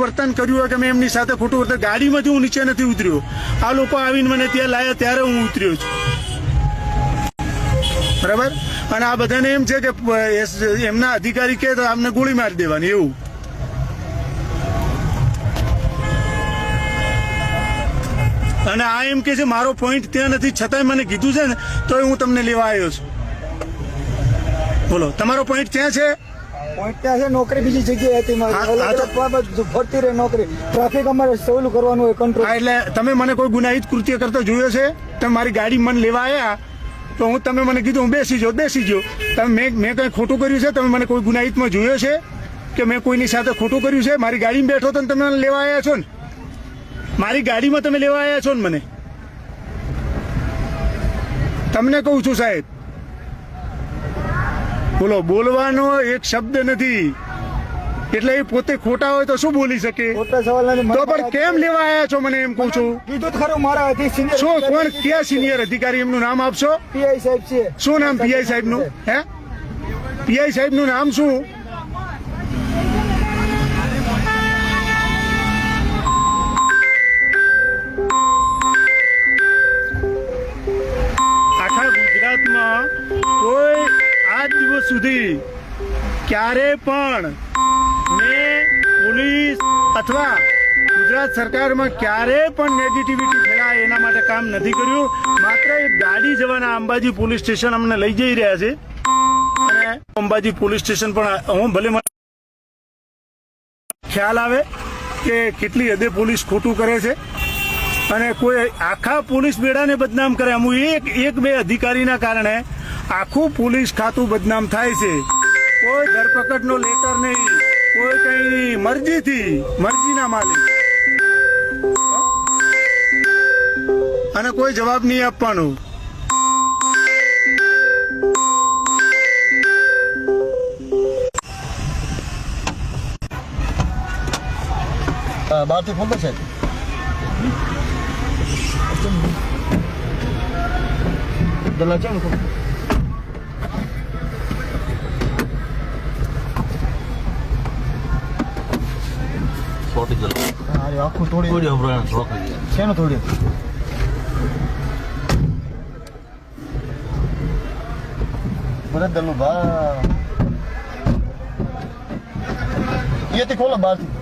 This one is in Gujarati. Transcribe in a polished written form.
વર્તન કર્યું હોય કે મેં એમની સાથે ખોટું વર્તન, ગાડીમાંથી હું નીચે નથી ઉતર્યો, આ લોકો આવીને મને ત્યાં લાયા ત્યારે હું ઉતર્યો છું, બરાબર. અને આ બધાને એમ છે કે એમના અધિકારી કે તો આમને ગોળી મારી દેવાની એવું. અને આ એમ કે છે મારો પોઈન્ટ ત્યાં નથી, છતાંય મને કીધું છે ને તો હું તમને લેવા આવ્યો છું. બોલો તમારો પોઈન્ટ ક્યાં છે? પોઈન્ટ ત્યાં છે નોકરી બીજી જગ્યાએ હતી મારી, ફરતી રહે નોકરી, ટ્રાફિક અમારે સહેલું કરવાનું હોય કંટ્રોલ. એટલે તમે મને કોઈ ગુનાહિત કૃત્ય કરતો જોયો છે? તમે મારી ગાડી મને લેવા આવ્યા તો તમે મને કીધું હું બેસી જાઓ. તમે મેં કંઈ ખોટું કર્યું છે? તમે મને કોઈ ગુનાહિતમાં જોયો છે કે મેં કોઈની સાથે ખોટું કર્યું છે? મારી ગાડીમાં બેઠો તો તમે મને લેવા આવ્યા છો ને, મારી ગાડીમાં તમે લેવા આવ્યા છો ને મને. તમને કહું છું સાહેબ, બોલો બોલવાનો એક શબ્દ નથી, એટલે એ પોતે ખોટા હોય તો શું બોલી શકે? તો પણ કેમ લેવા આવ્યા છો મને એમ કહું છું. કીધું ખરું મારા શું કોણ ક્યાં સિનિયર અધિકારી એમનું નામ આપશો? પીઆઈ સાહેબ છે. શું નામ પીઆઈ સાહેબ નું? હે પીઆઈ સાહેબ નું નામ શું? આખા ગુજરાતમાં કોઈ આજ દિવસ સુધી ક્યારે પણ મેં પોલીસ અથવા ગુજરાત સરકારમાં ક્યારે પણ નેગેટિવિટી ફેલાય એના માટે કામ નથી કર્યું. માત્ર એક ગાડી જવાના અંબાજી પોલીસ સ્ટેશન અમને લઈ જઈ રહ્યા છે, અને અંબાજી પોલીસ સ્ટેશન પણ હું ભલે મને ખ્યાલ આવે કે કેટલી હદે પોલીસ ખોટું કરે છે, અને કોઈ આખા પોલીસ બેડાને બદનામ કરે. અમુક એક બે અધિકારીના કારણે આખું પોલીસ ખાતું બદનામ થાય છે. કોઈ ધરપકડનો લેટર નહીં, કોઈ કઈ મરજીના માલિક, અને કોઈ જવાબ નહીં આપવાનો. બહારથી ફોન છે. આખું તોડી શેનું તોડ્યું? ભરત દલનું ભા એથી ખોલો બહારથી.